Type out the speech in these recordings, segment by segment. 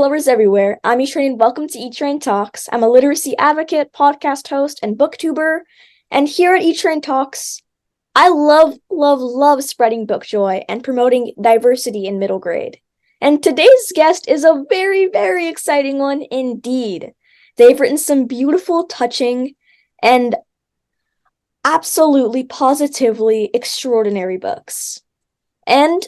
lovers everywhere. I'm E-Train and welcome to E-Train Talks. I'm a literacy advocate, podcast host, and booktuber. And here at E-Train Talks, I love spreading book joy and promoting diversity in middle grade. And today's guest is a very exciting one indeed. They've written some beautiful, touching, and absolutely, positively extraordinary books. And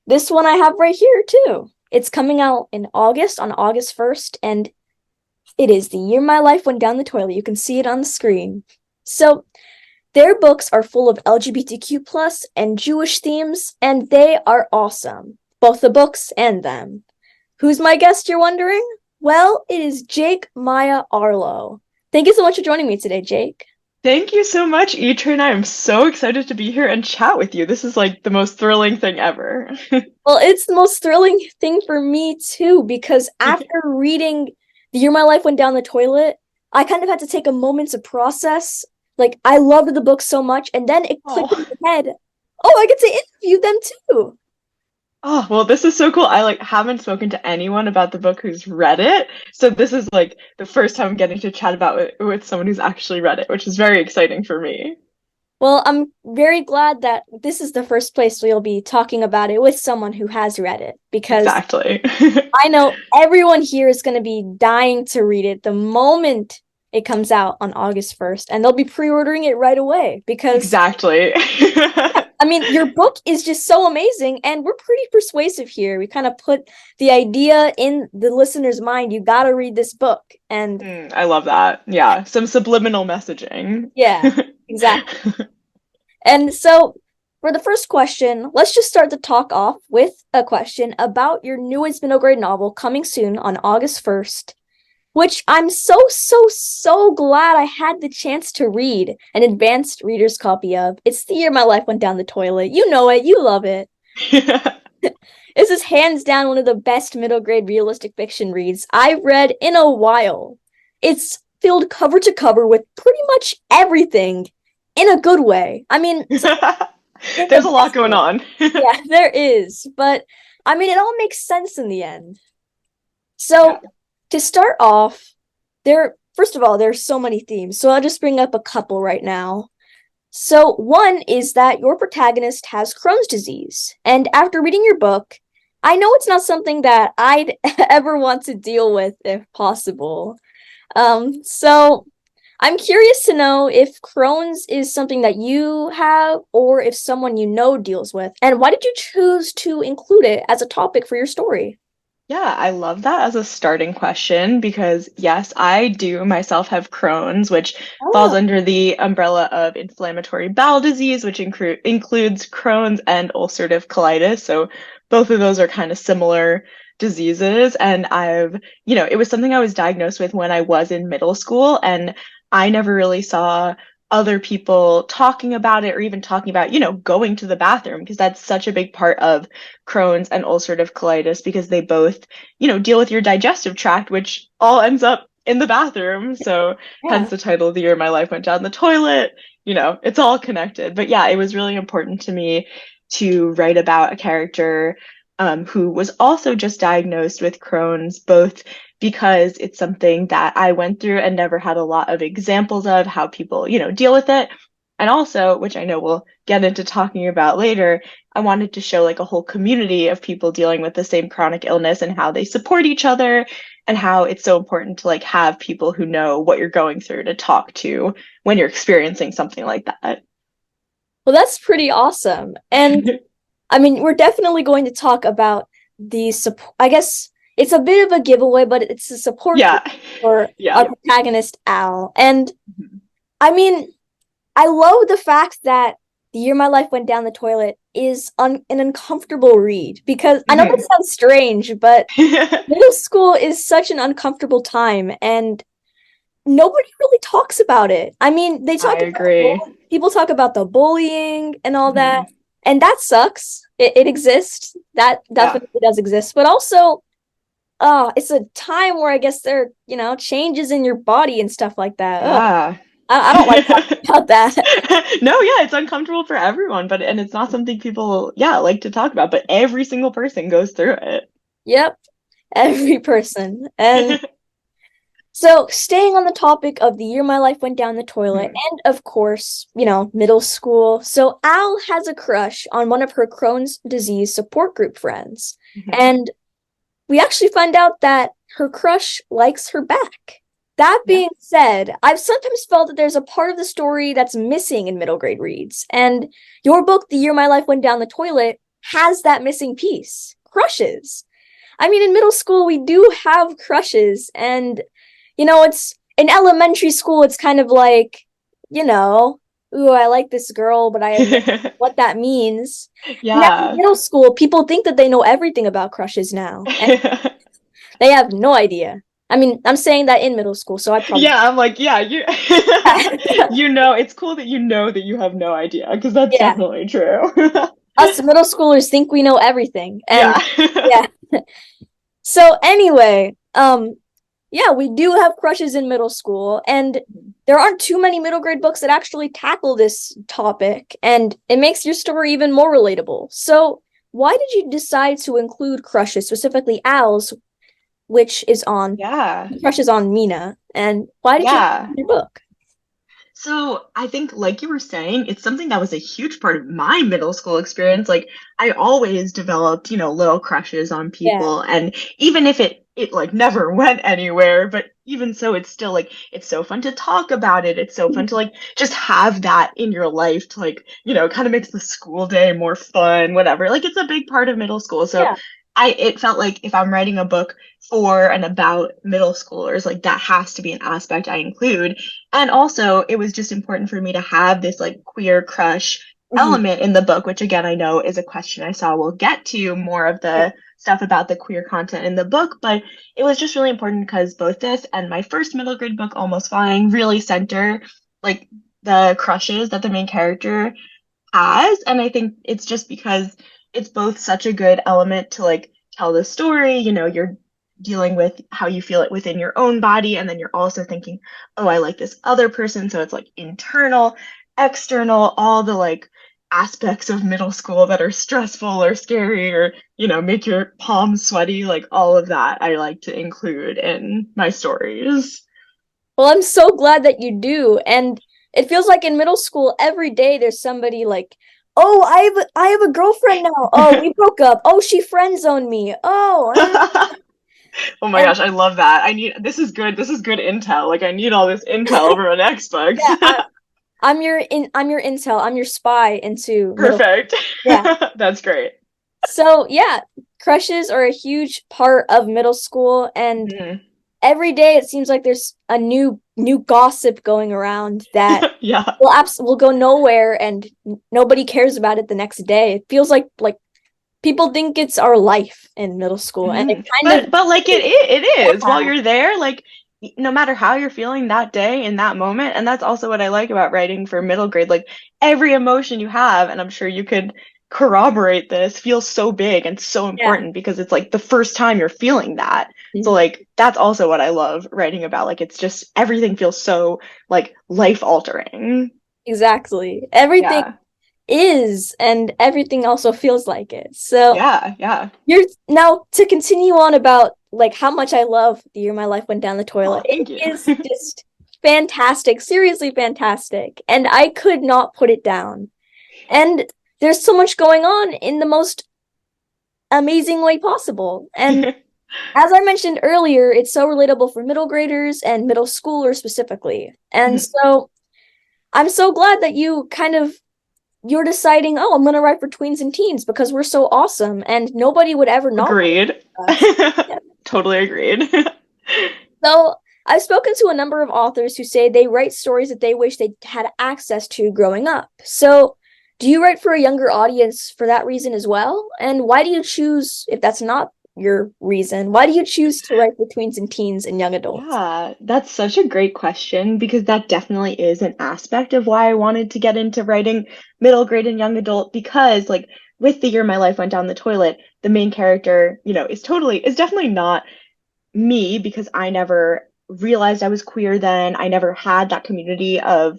this one I have right here, too. It's coming out in August, on August 1st, and it is The Year My Life Went Down the Toilet. You can see it on the screen. So, their books are full of LGBTQ+ and Jewish themes, and they are awesome. Both the books and them. Who's my guest, you're wondering? Well, it is Jake Maia Arlow. Thank you so much for joining me today, Jake. Thank you so much, E-Train. I am so excited to be here and chat with you. This is like the most thrilling thing ever. Well, it's the most thrilling thing for me, too, because after reading The Year My Life Went Down the Toilet, I kind of had to take a moment to process. Like, I loved the book so much, and then it clicked in my head. Oh, I get to interview them, too. Oh, well, this is so cool. I haven't spoken to anyone about the book who's read it. So this is like the first time I'm getting to chat about it with someone who's actually read it, which is very exciting for me. Well, I'm very glad that this is the first place we'll be talking about it with someone who has read it, because Exactly. I know everyone here is going to be dying to read it the moment it comes out on August 1st, and they'll be pre-ordering it right away because Exactly. I mean, your book is just so amazing, and we're pretty persuasive here. We kind of put the idea in the listener's mind, you gotta read this book, and I love that. Yeah, some subliminal messaging. yeah, exactly. And so, for the first question, let's just start the talk off with a question about your newest middle grade novel coming soon on August 1st, which I'm so glad I had the chance to read an advanced reader's copy of. It's The Year My Life Went Down the Toilet. You know it. You love it. This is hands down one of the best middle grade realistic fiction reads I've read in a while. It's filled cover to cover with pretty much everything in a good way. I mean, there's a lot going on. Yeah, there is. But, I mean, it all makes sense in the end. So, to start off, first of all, there's so many themes, so I'll just bring up a couple right now. So one is that your protagonist has Crohn's disease, and after reading your book, I know it's not something that I'd ever want to deal with if possible. So I'm curious to know if Crohn's is something that you have or if someone you know deals with, and why did you choose to include it as a topic for your story? Yeah, I love that as a starting question because, yes, I do myself have Crohn's, which falls under the umbrella of inflammatory bowel disease, which includes Crohn's and ulcerative colitis. So both of those are kind of similar diseases. And it was something I was diagnosed with when I was in middle school, and I never really saw other people talking about it or even talking about, going to the bathroom, because that's such a big part of Crohn's and ulcerative colitis because they both, deal with your digestive tract, which all ends up in the bathroom. So hence the title, The Year My Life Went Down the Toilet. It's all connected. But yeah, it was really important to me to write about a character who was also just diagnosed with Crohn's, both because it's something that I went through and never had a lot of examples of how people, deal with it. And also, which I know we'll get into talking about later, I wanted to show like a whole community of people dealing with the same chronic illness and how they support each other and how it's so important to like have people who know what you're going through to talk to when you're experiencing something like that. Well, that's pretty awesome. And I mean, we're definitely going to talk about the support. I guess it's a bit of a giveaway, but it's a support for our protagonist, Al. And I mean, I love the fact that The Year My Life Went Down the Toilet is an uncomfortable read, because I know that sounds strange, but middle school is such an uncomfortable time, and nobody really talks about it. I mean, people talk about the bullying and all that, and that sucks. It exists. That definitely does exist. But also, it's a time where I guess there are, changes in your body and stuff like that. Yeah. I don't like talking about that. No, yeah, it's uncomfortable for everyone, and it's not something people, like to talk about, but every single person goes through it. Yep. every person. And so staying on the topic of the year my life went down the toilet, and of course, middle school. So Al has a crush on one of her Crohn's disease support group friends. And we actually find out that her crush likes her back. That being said, I've sometimes felt that there's a part of the story that's missing in middle grade reads. And your book, The Year My Life Went Down the Toilet, has that missing piece. Crushes. I mean, in middle school, we do have crushes. And, it's in elementary school, it's kind of like, ooh, I like this girl, but I have what that means. Now, in middle school, people think that they know everything about crushes now. And they have no idea. I mean, I'm saying that in middle school, so I probably... Yeah, I'm like, yeah, it's cool that you have no idea, because that's definitely true. Us middle schoolers think we know everything. And yeah. So anyway, we do have crushes in middle school, and there aren't too many middle grade books that actually tackle this topic, and it makes your story even more relatable. So why did you decide to include crushes, specifically Al's, which is on crushes on Mina, and why did you include your book? So I think, like you were saying, it's something that was a huge part of my middle school experience. Like, I always developed, little crushes on people. And even if it like never went anywhere, but even so, it's still like, it's so fun to talk about it. It's so fun to like just have that in your life to like, kind of makes the school day more fun, whatever. Like, it's a big part of middle school. So it felt like if I'm writing a book for and about middle schoolers, like that has to be an aspect I include. And also it was just important for me to have this like queer crush element in the book, which again, I know is a question I saw. We'll get to more of the stuff about the queer content in the book, but it was just really important because both this and my first middle grade book, Almost Flying, really center like the crushes that the main character has. And I think it's just because it's both such a good element to like tell the story, you're dealing with how you feel it within your own body, and then you're also thinking, oh, I like this other person, so it's like internal, external, all the like aspects of middle school that are stressful or scary or make your palms sweaty, like all of that I like to include in my stories. Well, I'm so glad that you do. And it feels like in middle school every day there's somebody like, oh, I have a girlfriend now. Oh, we broke up. Oh, she friend zoned me. Oh. Oh my gosh, I love that. This is good intel. Like, I need all this intel for my next book. I'm your intel. I'm your spy into Perfect. That's great. So crushes are a huge part of middle school, and every day it seems like there's a new gossip going around that will go nowhere, and nobody cares about it the next day. It feels like people think it's our life in middle school, and it but like it is while you're there, like no matter how you're feeling that day in that moment. And that's also what I like about writing for middle grade. Like, every emotion you have, and I'm sure you could corroborate this, feels so big and so important because it's like the first time you're feeling that. So like that's also what I love writing about. Like, it's just everything feels so like life altering. Exactly. Everything is, and everything also feels like it. So you're now to continue on about like how much I love The Year My Life Went Down the Toilet. It is just fantastic, seriously fantastic, and I could not put it down. And there's so much going on in the most amazing way possible. And as I mentioned earlier, it's so relatable for middle graders and middle schoolers specifically. And so I'm so glad that you're deciding, oh, I'm going to write for tweens and teens because we're so awesome and nobody would ever know. Agreed. Totally agreed. So I've spoken to a number of authors who say they write stories that they wish they had access to growing up. So do you write for a younger audience for that reason as well? And why do you choose, if that's not your reason, why do you choose to write for tweens and teens and young adults? Yeah, that's such a great question, because that definitely is an aspect of why I wanted to get into writing middle grade and young adult, because like with The Year My Life Went Down the Toilet, the main character, is definitely not me, because I never realized I was queer then. I never had that community of,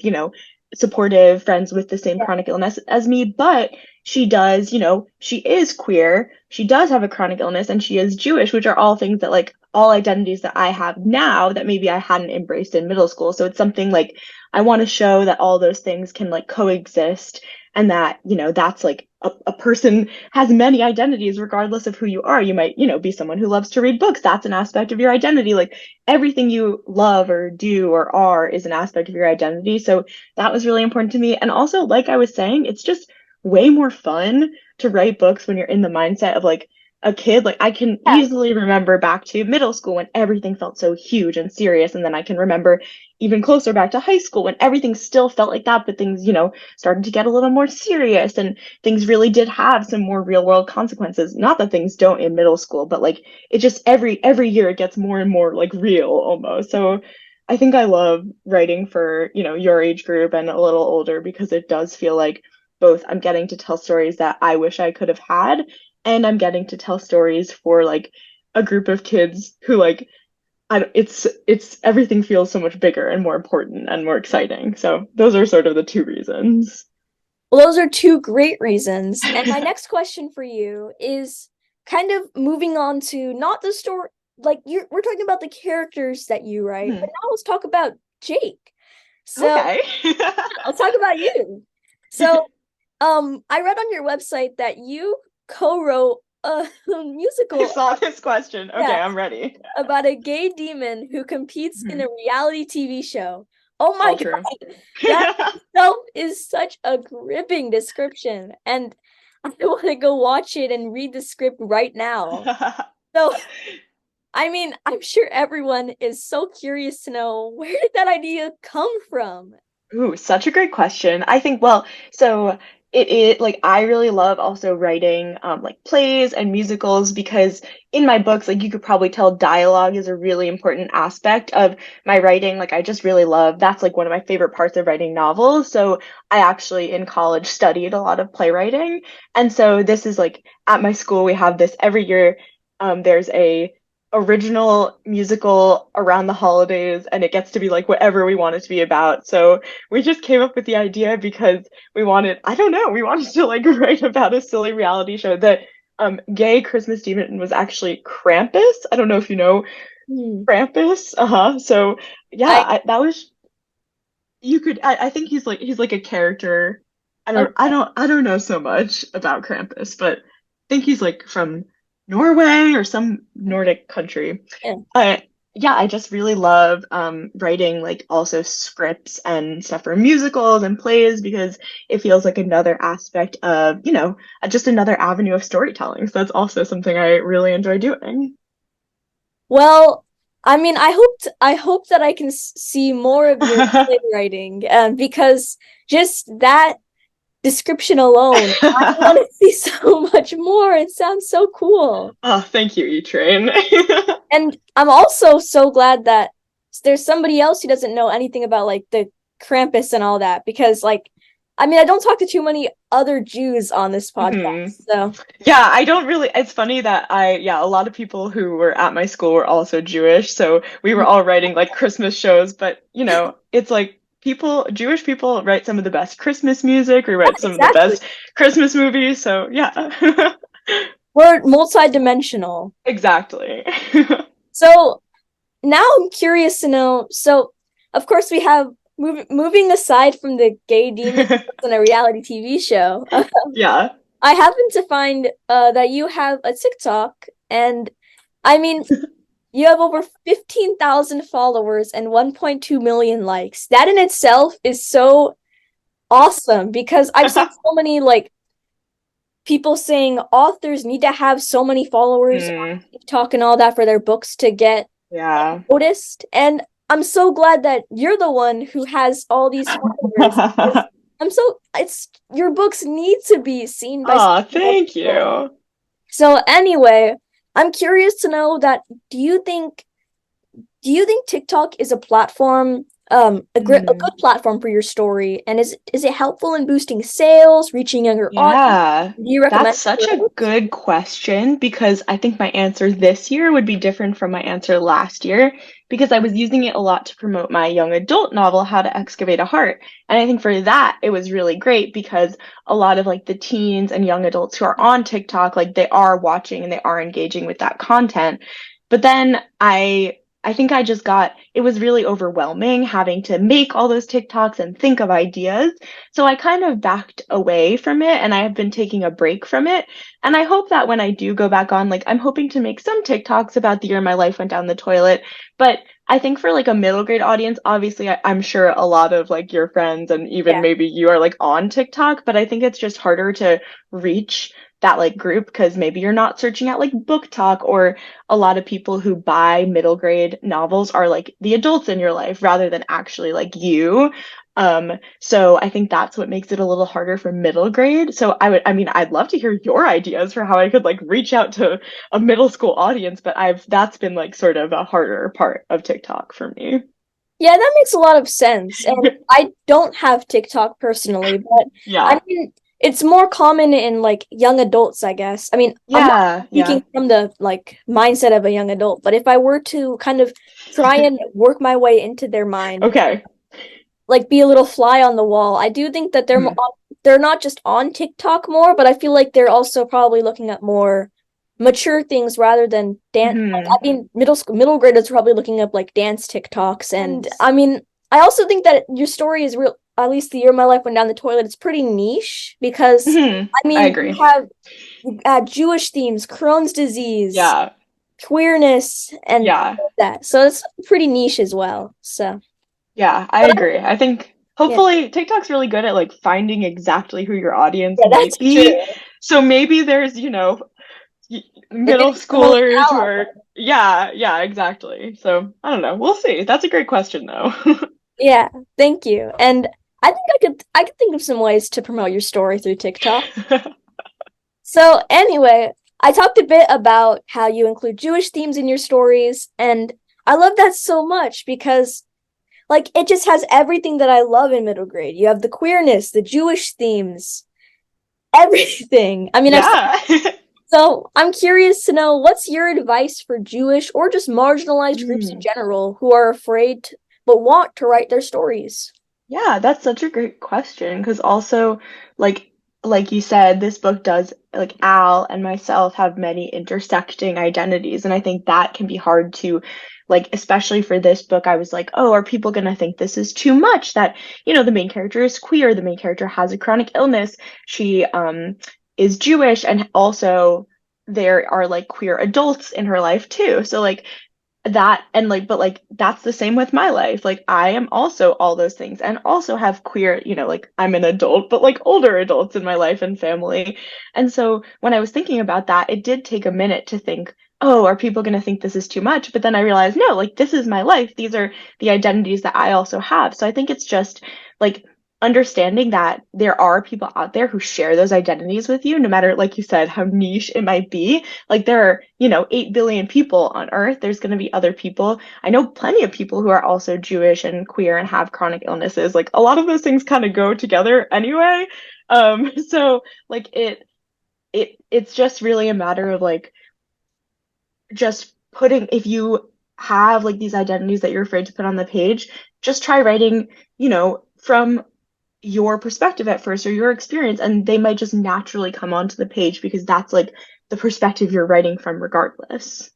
supportive friends with the same chronic illness as me, but she does, she is queer, she does have a chronic illness, and she is Jewish, which are all things that like all identities that I have now that maybe I hadn't embraced in middle school. So it's something like I want to show that all those things can like coexist, and that, that's like a person has many identities regardless of who you are. You might, be someone who loves to read books. That's an aspect of your identity. Like everything you love or do or are is an aspect of your identity. So that was really important to me. And also, like I was saying, it's just way more fun to write books when you're in the mindset of like a kid. Like I can easily remember back to middle school when everything felt so huge and serious. And then I can remember even closer back to high school when everything still felt like that, but things, started to get a little more serious, and things really did have some more real world consequences. Not that things don't in middle school, but like it just every year it gets more and more like real almost. So I think I love writing for, your age group and a little older, because it does feel like both I'm getting to tell stories that I wish I could have had, and I'm getting to tell stories for like a group of kids who like it's everything feels so much bigger and more important and more exciting. So those are sort of the two reasons. Well, those are two great reasons. And my next question for you is kind of moving on to not the story, like we're talking about the characters that you write, but now let's talk about Jake. So okay. I'll talk about you. So I read on your website that you co-wrote a musical. I saw this question. Okay, I'm ready. About a gay demon who competes in a reality TV show. Oh my God. That itself is such a gripping description. And I want to go watch it and read the script right now. So, I mean, I'm sure everyone is so curious to know, where did that idea come from? Ooh, such a great question. I think, well, so it like I really love also writing like plays and musicals, because in my books, like you could probably tell, dialogue is a really important aspect of my writing. Like I just really love, that's like one of my favorite parts of writing novels. So I actually in college studied a lot of playwriting. And so this is like at my school, we have this every year. There's a original musical around the holidays, and it gets to be like whatever we want it to be about. So we just came up with the idea because we wanted to like write about a silly reality show. That gay Christmas demon was actually Krampus. I don't know if you know Krampus. So yeah, that was, you could, I think he's like a character. I don't know so much about Krampus, but I think he's like from Norway or some Nordic country. Yeah, I just really love writing like also scripts and stuff for musicals and plays, because it feels like another aspect of, just another avenue of storytelling. So that's also something I really enjoy doing. Well, I mean, I hope that I can see more of your playwriting, because just that description alone, I want to see so much more. It sounds so cool. Oh, thank you, E-Train. And I'm also so glad that there's somebody else who doesn't know anything about like the Krampus and all that, because like, I mean, I don't talk to too many other Jews on this podcast. So yeah, I don't really, it's funny that a lot of people who were at my school were also Jewish. So we were all writing like Christmas shows, but it's like Jewish people write some of the best Christmas music. We write some of the best Christmas movies. So yeah. We're multi-dimensional. Exactly. So now I'm curious to know, so of course we have, moving aside from the gay demon in a reality TV show. Yeah. I happen to find that you have a TikTok, and I mean, you have over 15,000 followers and 1.2 million likes. That in itself is so awesome, because I've seen so many like people saying authors need to have so many followers on TikTok and all that for their books to get noticed. And I'm so glad that you're the one who has all these followers. Your books need to be seen by thank you. So anyway, I'm curious to know that do you think TikTok is a platform a good platform for your story? And is it helpful in boosting sales, reaching younger audience? Yeah, Do you recommend that's such a good question because I think my answer this year would be different from my answer last year because I was using it a lot to promote my young adult novel, How to Excavate a Heart. And I think for that, it was really great because a lot of like the teens and young adults who are on TikTok, like they are watching and they are engaging with that content. But then I think I just got, it was really overwhelming having to make all those TikToks and think of ideas. So I kind of backed away from it and I have been taking a break from it. And I hope that when I do go back on, like I'm hoping to make some TikToks about the year my life went down the toilet. But I think for like a middle grade audience, obviously I'm sure a lot of like your friends and even Yeah. maybe you are like on TikTok, but I think it's just harder to reach that like group because maybe you're not searching at like book talk, or a lot of people who buy middle grade novels are like the adults in your life rather than actually like you. So I think that's what makes it a little harder for middle grade. So I mean, I'd love to hear your ideas for how I could like reach out to a middle school audience, but that's been like sort of a harder part of TikTok for me. Yeah, that makes a lot of sense. And I don't have TikTok personally, but Yeah. I mean, it's more common in like young adults, I guess. I mean, I'm not Yeah, yeah. speaking from the like mindset of a young adult, but if I were to kind of try and work my way into their mind, Okay. like be a little fly on the wall, I do think that Mhm. they're not just on TikTok more, but I feel like they're also probably looking at more mature things rather than dance. I Mhm. mean, middle graders are probably looking up like dance TikToks, and I mean, I also think that your story is real. At least the year my life went down the toilet. It's pretty niche because I I mean, agree. you have Jewish themes, Crohn's disease, Yeah. queerness, and Yeah. that. So it's pretty niche as well. So, Yeah, I but agree. I think yeah, hopefully TikTok's really good at like finding exactly who your audience yeah, might that's be. true. So maybe there's, Maybe middle there's the most schoolers who talent. are, yeah, yeah, exactly. So I don't know. We'll see. That's a great question though. Yeah, thank you. And I think I could think of some ways to promote your story through TikTok. So anyway, I talked a bit about how you include Jewish themes in your stories, and I love that so much because like it just has everything that I love in middle grade. You have the queerness, the Jewish themes, everything. I mean, Yeah. so I'm curious to know what's your advice for Jewish or just marginalized groups in Hmm. general who are afraid but want to write their stories? Yeah, that's such a great question because also like like you said, this book does like Al and myself have many intersecting identities, and I think that can be hard to like, especially for this book, I was like, oh, are people gonna think this is too much? That, the main character is queer, the main character has a chronic illness, she is Jewish, and also there are like queer adults in her life too. So like that and like but like that's the same with my life, like I am also all those things and also have queer, like I'm an adult but like older adults in my life and family. And so when I was thinking about that, it did take a minute to think, oh, are people going to think this is too much? But then I realized, no, like this is my life, these are the identities that I also have. So I think it's just like understanding that there are people out there who share those identities with you, no matter, like you said, how niche it might be. Like there are, 8 billion people on Earth. There's going to be other people. I know plenty of people who are also Jewish and queer and have chronic illnesses. Like a lot of those things kind of go together anyway. So like it's just really a matter of like just putting, if you have like these identities that you're afraid to put on the page, just try writing, from your perspective at first or your experience, and they might just naturally come onto the page because that's like the perspective you're writing from regardless.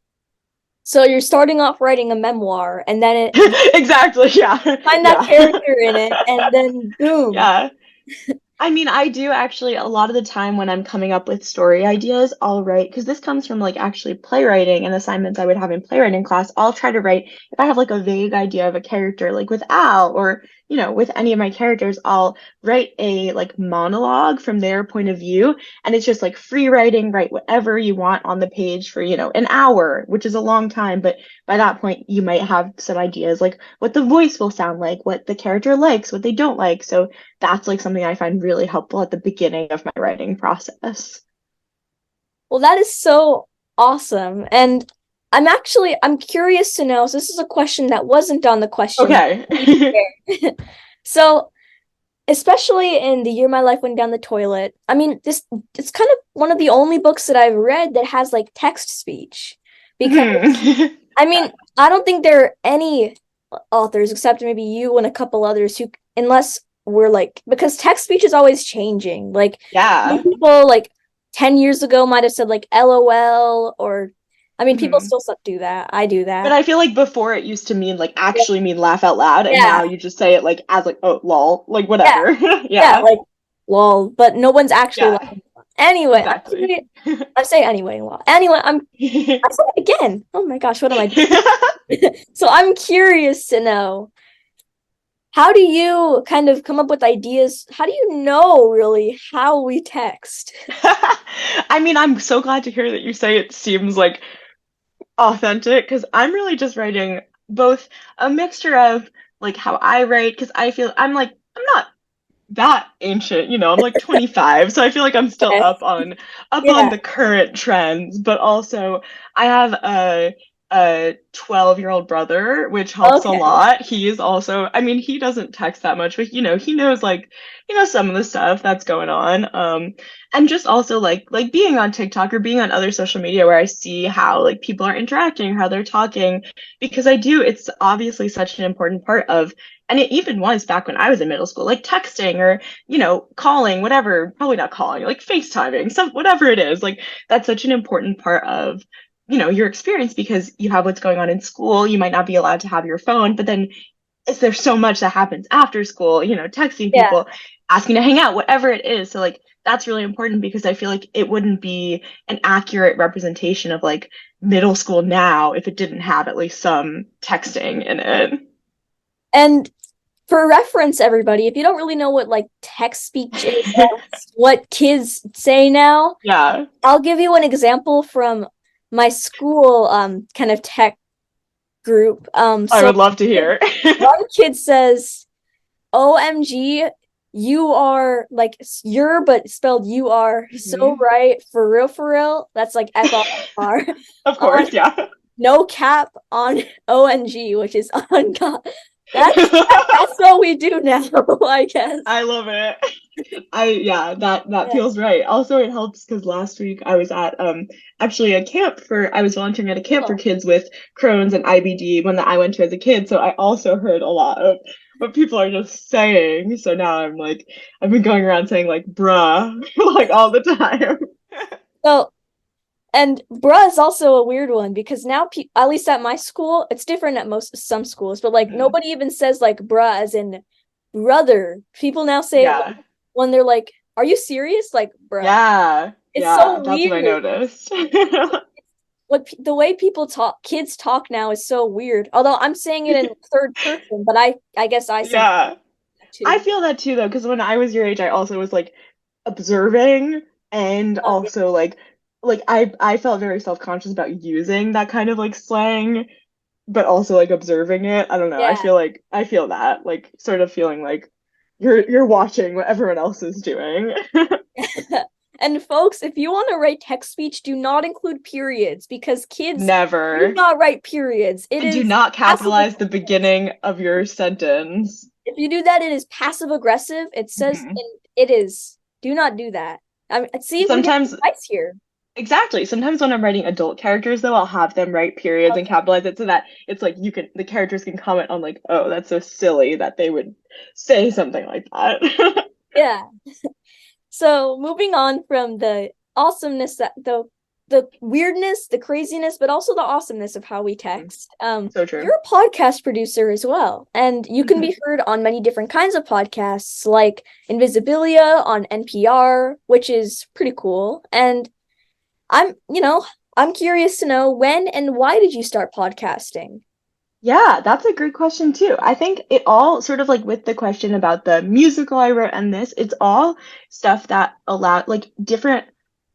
So you're starting off writing a memoir, and then Exactly. Yeah. find that Yeah. character in it, and then boom. Yeah. I mean, I do actually, a lot of the time when I'm coming up with story ideas, I'll write, because this comes from like actually playwriting and assignments I would have in playwriting class. I'll try to write, if I have like a vague idea of a character, like with Al or, with any of my characters, I'll write a like monologue from their point of view. And it's just like free writing, write whatever you want on the page for, an hour, which is a long time. But by that point, you might have some ideas like what the voice will sound like, what the character likes, what they don't like. So that's like something I find really helpful at the beginning of my writing process. Well, that is so awesome. And I'm curious to know, so this is a question that wasn't on the question. Okay. So, especially in The Year My Life Went Down the Toilet, I mean, it's kind of one of the only books that I've read that has like text speech. Because I mean, I don't think there are any authors except maybe you and a couple others who, unless we're like, because text speech is always changing. Like, Yeah. people like 10 years ago might have said like LOL, or I mean, people still do that. I do that. But I feel like before it used to mean like actually mean laugh out loud, and now you just say it like as like, oh lol, like whatever. Yeah, like lol, but no one's actually laughing. Anyway, exactly. I say anyway, lol. Anyway, I say it again. Oh my gosh, what am I doing? So I'm curious to know, how do you kind of come up with ideas? How do you know really how we text? I mean, I'm so glad to hear that you say it seems like authentic, because I'm really just writing both a mixture of like how I write, because I feel I'm not that ancient, I'm like 25, so I feel like I'm still Okay. up on the current trends, but also I have a 12-year-old brother, which helps a lot. He is also, I mean, he doesn't text that much, but he knows like some of the stuff that's going on. And just also like being on TikTok or being on other social media where I see how like people are interacting, how they're talking, because it's obviously such an important part of, and it even was back when I was in middle school, like texting or, calling, whatever, probably not calling, like FaceTiming, whatever it is, like that's such an important part of, your experience, because you have what's going on in school. You might not be allowed to have your phone, but then there's so much that happens after school, texting people, asking to hang out, whatever it is. So like, that's really important, because I feel like it wouldn't be an accurate representation of like middle school now if it didn't have at least some texting in it. And for reference, everybody, if you don't really know what like text speech is, what kids say now, I'll give you an example from my school kind of tech group. I would love to hear. One kid says, OMG, you are like you're, but spelled you are so right, for real, for real. That's like FR. Of course, yeah. No cap on ONG, which is on God. That's what we do now, I guess. I love it. That feels right. Also, it helps because last week I was at actually I was volunteering at a camp for kids with Crohn's and IBD, one that I went to as a kid. So I also heard a lot of what people are just saying. So now I've been going around saying like bruh like all the time. So, and bruh is also a weird one, because now, at least at my school, it's different at some schools, but like nobody even says like bruh as in brother. People now say it when they're like, "Are you serious?" Like bruh. Yeah, it's so that's weird. What I noticed. The way kids talk now is so weird. Although I'm saying it in third person, but I guess I say that too. I feel that too though, because when I was your age, I also was like observing, and also like I felt very self-conscious about using that kind of like slang, but also like observing it. I don't know. I feel that like sort of feeling like you're watching what everyone else is doing. And folks, if you want to write text speech, do not include periods, because kids never do not write periods. Do not capitalize the beginning of your sentence. If you do that, it is passive aggressive. It says it is. Do not do that. I mean, see if sometimes we get advice here. Exactly. Sometimes when I'm writing adult characters, though, I'll have them write periods and capitalize it so that it's like the characters can comment on like, oh, that's so silly that they would say something like that. Yeah. So moving on from the awesomeness, the weirdness, the craziness, but also the awesomeness of how we text. So true. You're a podcast producer as well, and you can be heard on many different kinds of podcasts, like Invisibilia on NPR, which is pretty cool. And I'm curious to know, when and why did you start podcasting? Yeah, that's a great question too. I think it all sort of like with the question about the musical I wrote and this, it's all stuff that allow like different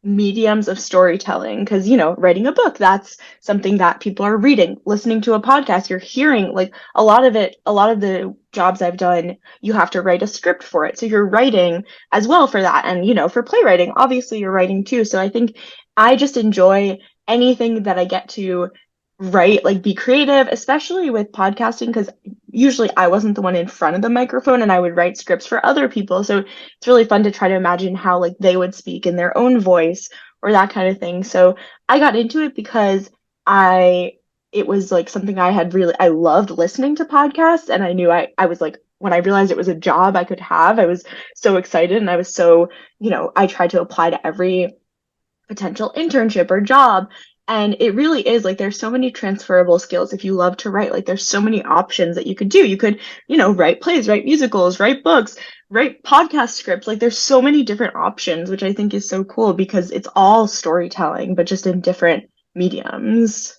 mediums of storytelling, because writing a book, that's something that people are reading. Listening to a podcast, you're hearing. Like a lot of the jobs I've done, you have to write a script for it, so you're writing as well for that. And for playwriting, obviously you're writing too. So I think I just enjoy anything that I get to write, like be creative, especially with podcasting, because usually I wasn't the one in front of the microphone and I would write scripts for other people. So it's really fun to try to imagine how like they would speak in their own voice or that kind of thing. So I got into it because it was like something I loved listening to podcasts, and I knew I was like, when I realized it was a job I could have, I was so excited, and I was so, I tried to apply to every potential internship or job. And it really is like there's so many transferable skills. If you love to write, like there's so many options that you could do. You could, write plays, write musicals, write books, write podcast scripts. Like there's so many different options, which I think is so cool because it's all storytelling, but just in different mediums.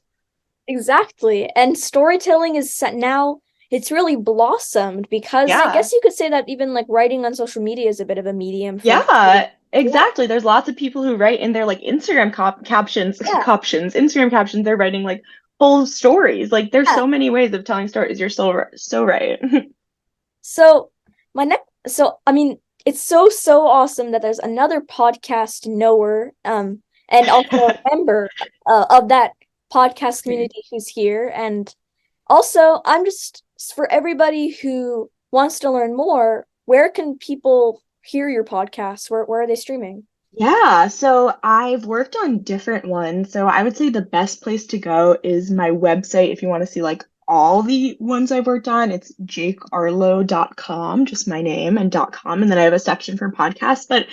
Exactly. And storytelling is now it's really blossomed because I guess you could say that even like writing on social media is a bit of a medium for exactly. There's lots of people who write in their like Instagram Instagram captions, they're writing like whole stories. Like there's so many ways of telling stories. You're so right. So I mean, it's so awesome that there's another podcast knower and also a member of that podcast community who's here. And also, I'm just, for everybody who wants to learn more, where can people hear your podcasts? Where are they streaming? Yeah, so I've worked on different ones. So I would say the best place to go is my website if you want to see like all the ones I've worked on. It's jakearlow.com, just my name and .com, and then I have a section for podcasts. But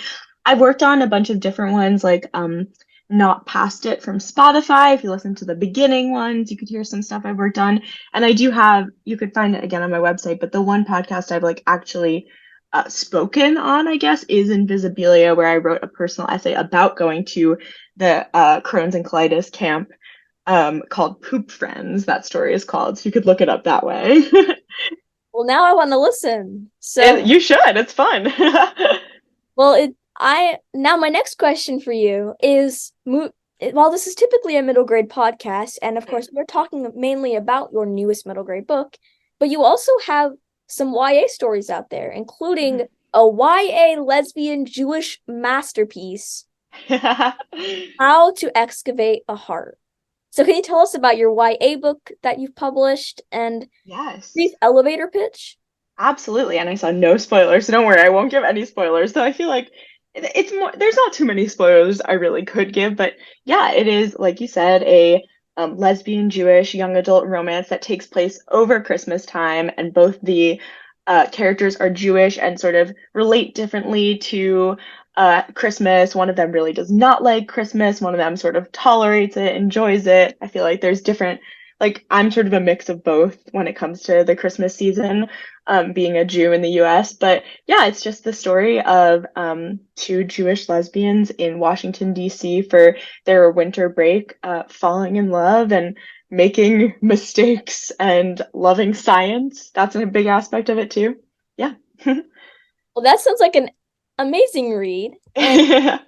I've worked on a bunch of different ones, like Not Past It from Spotify. If you listen to the beginning ones, you could hear some stuff I've worked on. And I do have, you could find it again on my website, but the one podcast I've like actually spoken on, I guess, is Invisibilia, where I wrote a personal essay about going to the Crohn's and colitis camp called Poop Friends. That story is called. So you could look it up that way. Well, now I want to listen. So and you should. It's fun. Well, now my next question for you is, while this is typically a middle grade podcast, and of course we're talking mainly about your newest middle grade book, but you also have some YA stories out there, including a YA lesbian Jewish masterpiece, How to Excavate a Heart. So can you tell us about your YA book that you've published and brief elevator pitch? Absolutely. And I saw no spoilers, so don't worry, I won't give any spoilers. So I feel like it's more, there's not too many spoilers I really could give, but yeah, it is, like you said, a lesbian Jewish young adult romance that takes place over Christmas time, and both the characters are Jewish and sort of relate differently to Christmas. One of them really does not like Christmas. One of them sort of tolerates it, enjoys it. I feel like there's different, like I'm sort of a mix of both when it comes to the Christmas season, being a Jew in the US. But yeah, it's just the story of two Jewish lesbians in Washington, D.C. for their winter break, falling in love and making mistakes and loving science. That's a big aspect of it too. Yeah. Well, that sounds like an amazing read. And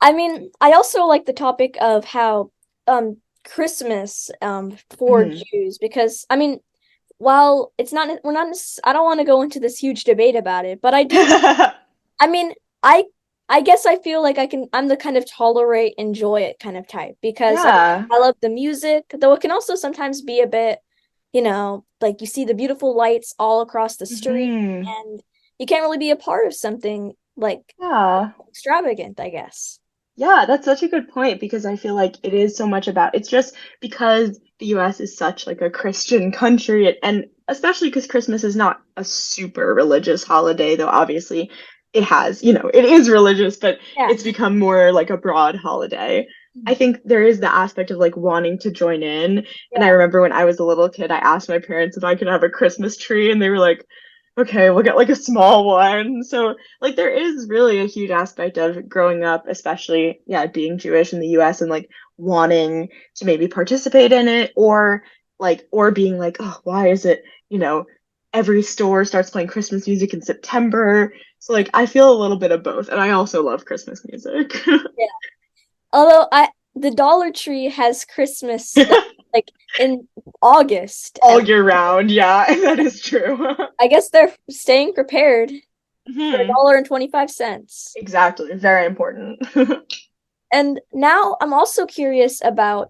I mean, I also like the topic of how Christmas for Jews, because I mean, while it's not, I don't want to go into this huge debate about it, but I do. I mean, I guess I feel like I'm the kind of tolerate, enjoy it kind of type, because I love the music, though it can also sometimes be a bit, like you see the beautiful lights all across the street and you can't really be a part of something like extravagant, I guess. Yeah, that's such a good point, because I feel like it is so much about, it's just because the US is such like a Christian country, and especially because Christmas is not a super religious holiday, though obviously it has, it is religious, but it's become more like a broad holiday. I think there is the aspect of like wanting to join in. And I remember when I was a little kid, I asked my parents if I could have a Christmas tree, and they were like, okay, we'll get like a small one. So like there is really a huge aspect of growing up, especially being Jewish in the US, and like wanting to maybe participate in it, or being like, oh, why is it, every store starts playing Christmas music in September. So like I feel a little bit of both, and I also love Christmas music. Yeah. Although the Dollar Tree has Christmas like in August. All year round, yeah, that is true. I guess they're staying prepared for $1.25. Exactly, very important. And now I'm also curious about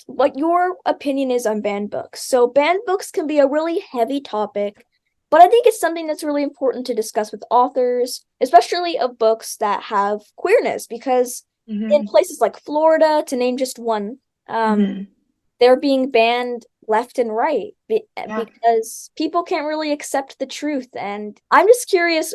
what your opinion is on banned books. So banned books can be a really heavy topic, but I think it's something that's really important to discuss with authors, especially of books that have queerness, because in places like Florida, to name just one, they're being banned left and right because people can't really accept the truth. And I'm just curious,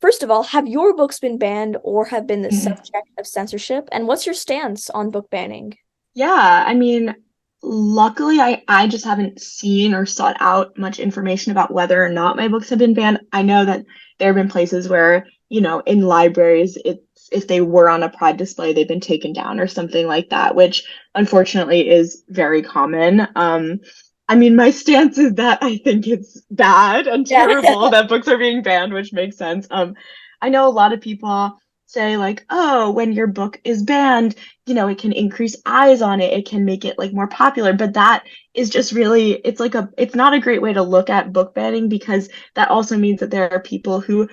first of all, have your books been banned or have been the subject of censorship? And what's your stance on book banning? Yeah, I mean, luckily I just haven't seen or sought out much information about whether or not my books have been banned. I know that there have been places where, in libraries, it's if they were on a pride display, they've been taken down or something like that, which unfortunately is very common. I mean, my stance is that I think it's bad and terrible that books are being banned, which makes sense. I know a lot of people say like, oh, when your book is banned, it can increase eyes on it, it can make it like more popular, but that is just really, it's not a great way to look at book banning, because that also means that there are people who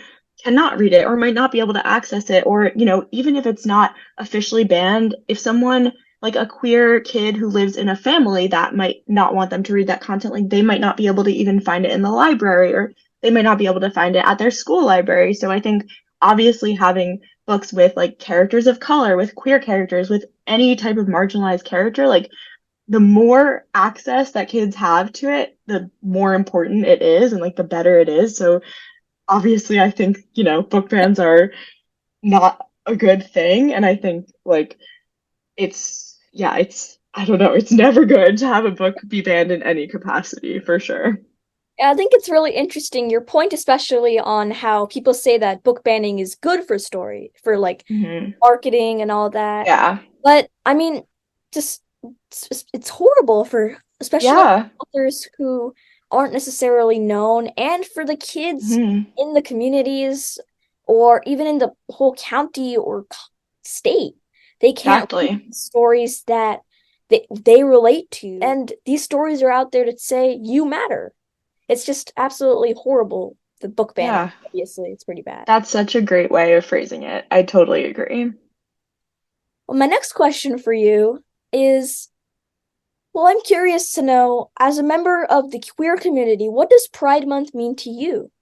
cannot read it or might not be able to access it, or even if it's not officially banned, if someone like a queer kid who lives in a family that might not want them to read that content, like they might not be able to even find it in the library, or they might not be able to find it at their school library. So I think obviously having books with like characters of color, with queer characters, with any type of marginalized character, like the more access that kids have to it, the more important it is and like the better it is. So obviously I think, book bans are not a good thing. And I think like I don't know, it's never good to have a book be banned in any capacity, for sure. Yeah, I think it's really interesting, your point, especially on how people say that book banning is good for for like marketing and all that. Yeah. But I mean, just it's horrible for especially authors who aren't necessarily known, and for the kids in the communities or even in the whole county or state. They can't read stories that they relate to. And these stories are out there to say you matter. It's just absolutely horrible. The book banning, obviously, it's pretty bad. That's such a great way of phrasing it. I totally agree. Well, my next question for you is, well, I'm curious to know, as a member of the queer community, what does Pride Month mean to you?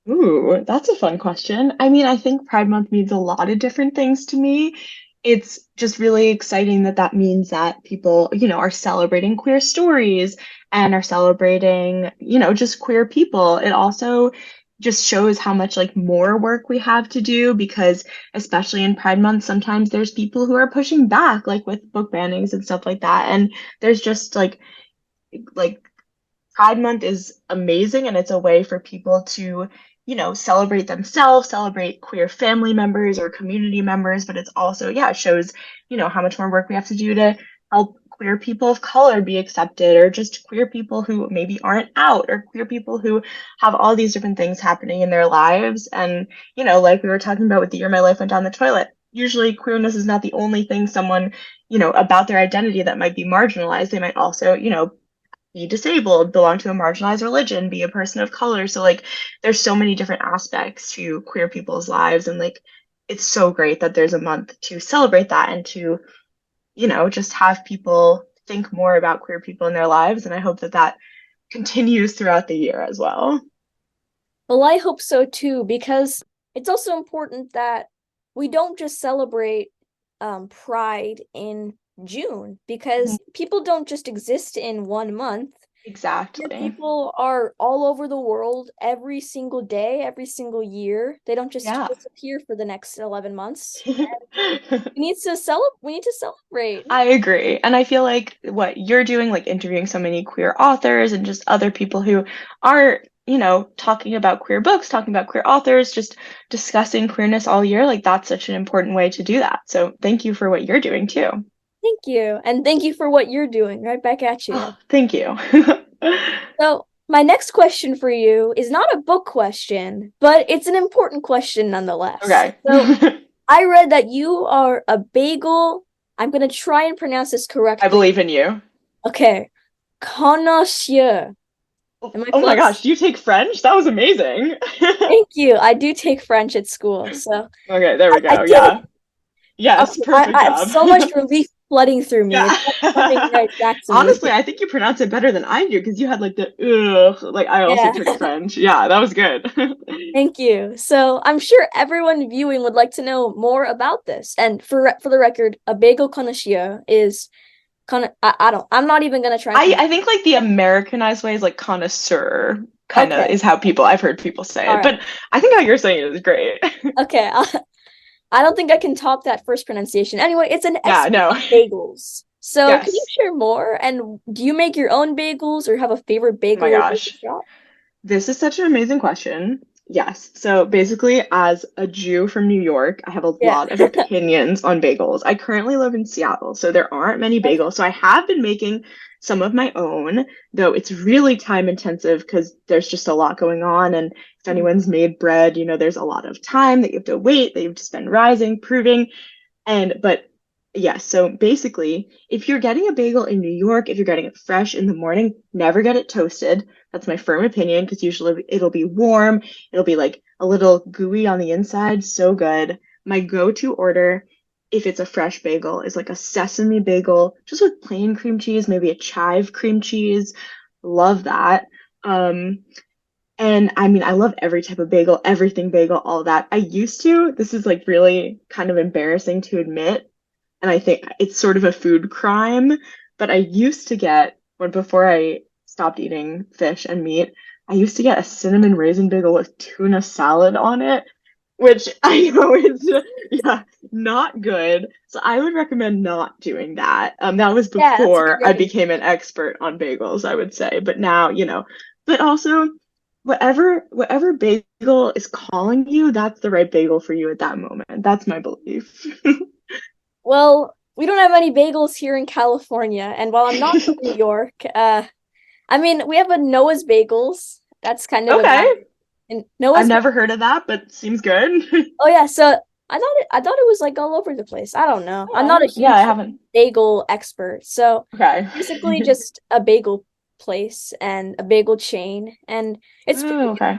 Ooh, that's a fun question. I mean, I think Pride Month means a lot of different things to me. It's just really exciting that that means that people, are celebrating queer stories and are celebrating, just queer people. It also just shows how much like more work we have to do, because especially in Pride Month, sometimes there's people who are pushing back, like with book bannings and stuff like that. And there's just like Pride Month is amazing, and it's a way for people to, celebrate themselves, celebrate queer family members or community members, but it's also, it shows, how much more work we have to do to help queer people of color be accepted, or just queer people who maybe aren't out, or queer people who have all these different things happening in their lives. And, like we were talking about with The Year My Life Went Down the Toilet, usually queerness is not the only thing someone, about their identity that might be marginalized. They might also, be disabled, belong to a marginalized religion, be a person of color. So like there's so many different aspects to queer people's lives, and like it's so great that there's a month to celebrate that and to, just have people think more about queer people in their lives. And I hope that that continues throughout the year as well. Well, I hope so too, because it's also important that we don't just celebrate Pride in June, because people don't just exist in one month. Exactly. People are all over the world every single day, every single year. They don't just disappear for the next 11 months. we need to celebrate. I agree. And I feel like what you're doing, like interviewing so many queer authors and just other people who are, talking about queer books, talking about queer authors, just discussing queerness all year, like that's such an important way to do that. So thank you for what you're doing too. Thank you. And thank you for what you're doing. Right back at you. Oh, thank you. So, my next question for you is not a book question, but it's an important question nonetheless. Okay. So, I read that you are a bagel. I'm going to try and pronounce this correctly. I believe in you. Okay. Connoisseur. Oh my gosh, you take French? That was amazing. Thank you. I do take French at school. So okay, there we go. Yes, Okay, perfect I have job. so much relief flooding through me. Yeah. It's coming right back to me. Honestly, I think you pronounce it better than I do because you had like the ugh, like I also Yeah. took French. Yeah, that was good. Thank you. So I'm sure everyone viewing would like to know more about this. And for the record, a bagel connoisseur is kind of I'm not even gonna try to. I think like the Americanized way is like connoisseur kind of Okay, is how I've heard people say all it. right. But I think how you're saying it is great. Okay, I don't think I can top that first pronunciation. Anyway, it's an Yeah, expert no. on bagels. So can you Yes. share more? And do you make your own bagels or have a favorite Oh my bagel or bagel gosh. shop? This is such an amazing question. Yes. So basically, as a Jew from New York, I have a Yeah. lot of opinions on bagels. I currently live in Seattle, so there aren't many Okay. bagels. So I have been making some of my own, though it's really time intensive because there's just a lot going on. And if Mhm. anyone's made bread, there's a lot of time that you have to wait, that you have to spend rising, proving. But yes, so basically, if you're getting a bagel in New York, if you're getting it fresh in the morning, never get it toasted. That's my firm opinion because usually it'll be warm. It'll be like a little gooey on the inside. So good. My go-to order, if it's a fresh bagel, is like a sesame bagel, just with plain cream cheese, maybe a chive cream cheese. Love that. Um, and I mean, I love every type of bagel, everything bagel, all of that. This is like really kind of embarrassing to admit, and I think it's sort of a food crime, but I used to get, before I stopped eating fish and meat, I used to get a cinnamon raisin bagel with tuna salad on it, which I know is, yeah, not good. So I would recommend not doing that. That was Yeah, that's a before I great. became an expert on bagels, I would say. But now, but also whatever bagel is calling you, that's the right bagel for you at that moment. That's my belief. Well, we don't have any bagels here in California, and while I'm not from New York, I mean, we have a Noah's Bagels. That's kind of a Okay. guy. And I've Noah's. never heard of that, but seems good. Oh yeah, so I thought it was like all over the place. I don't know. I'm not a Yeah, I huge haven't. bagel expert. So Okay. basically just a bagel place and a bagel chain. And it's Oh, pretty okay.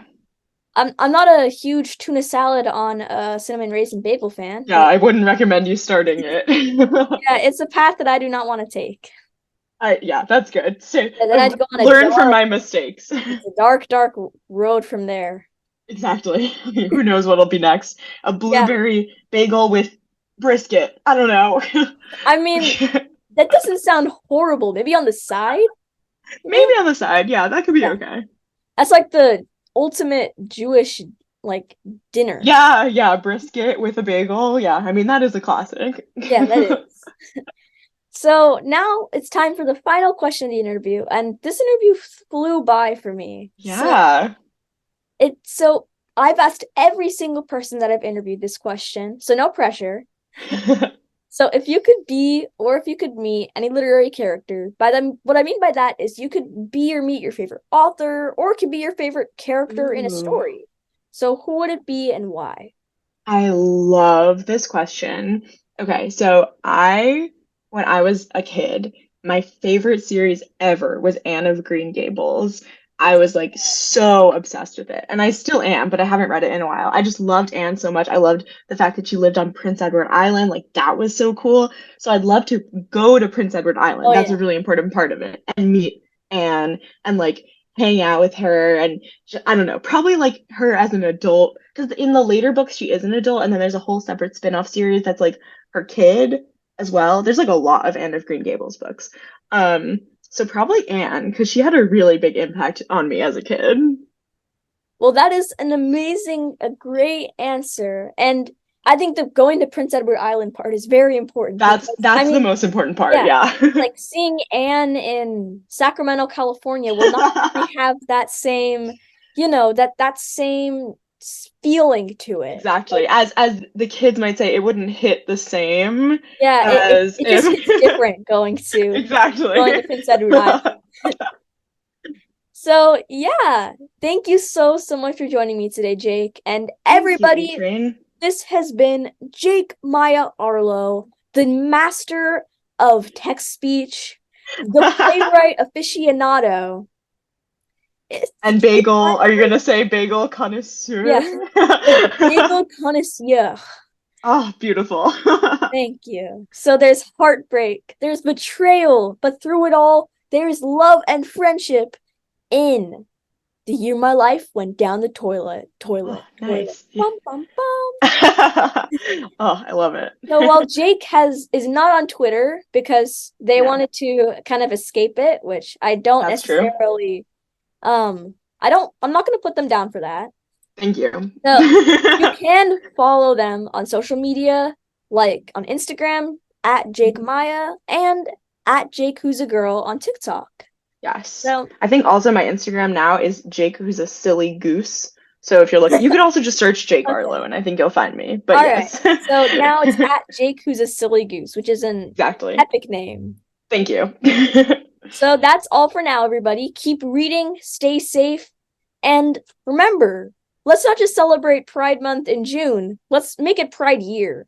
I'm not a huge tuna salad on a cinnamon raisin bagel fan, Yeah, but I wouldn't recommend you starting it. yeah, it's a path that I do not want to take. Yeah, that's good. So And then I've I'd go on a learned from my mistakes. dark road from there. Exactly. Who knows what'll be next? A Yeah, blueberry bagel with brisket. I don't know. I mean, that doesn't sound horrible. Maybe on the side, Maybe maybe. on the side. Yeah, that could be Yeah, okay. that's like the ultimate Jewish like dinner. Yeah, yeah, brisket with a bagel. Yeah, I mean that is a classic. Yeah, that is. So now it's time for the final question of the interview, and this interview flew by for me. Yeah. So I've asked every single person that I've interviewed this question, so no pressure. So if you could be or if you could meet any literary character, by them what I mean by that is you could be or meet your favorite author or it could be your favorite character in a Ooh. story. So who would it be and why? I love this question. Okay, so when I was a kid, my favorite series ever was Anne of Green Gables. I was like so obsessed with it, and I still am, but I haven't read it in a while. I just loved Anne so much. I loved the fact that she lived on Prince Edward Island. Like that was so cool. So I'd love to go to Prince Edward Oh Island. That's yeah. a really important part of it, and meet Anne and like hang out with her and I don't know, probably like her as an adult because in the later books she is an adult and then there's a whole separate spin-off series that's like her kid as well. There's like a lot of Anne of Green Gables books. So probably Anne because she had a really big impact on me as a kid. Well, that is a great answer. And I think the going to Prince Edward Island part is very important That's because I that's the mean, most important part, yeah, yeah. like seeing Anne in Sacramento, California will not really have that same, that same feeling to it. Exactly. Like, As the kids might say, it wouldn't hit the same yeah, as it just hits if different going to exactly. Prince Edward Island. So yeah, thank you so much for joining me today, Jake. And Thank you, everybody, Adrian. this has been Jake Maia Arlow, the master of text speech, the playwright aficionado. And bagel, are you gonna say bagel connoisseur? Yeah, the bagel connoisseur. Oh, beautiful. Thank you. So there's heartbreak, there's betrayal, but through it all, there's love and friendship in the year my life went down the toilet. Oh, nice. Bum, bum, bum. Oh, I love it. So while Jake is not on Twitter because they wanted to kind of escape it, which I don't necessarily I'm not gonna put them down for that. Thank you. So you can follow them on social media, like on Instagram at Jake Maia and at Jake Who's a Girl on TikTok. Yes. So I think also my Instagram now is Jake Who's a Silly Goose. So if you're looking, you can also just search Jake Arlow and I think you'll find me. But all yes. Right. So now it's at Jake Who's a Silly Goose, which is an epic name. Thank you. So that's all for now, everybody. Keep reading, stay safe, and remember, let's not just celebrate Pride Month in June. Let's make it Pride Year.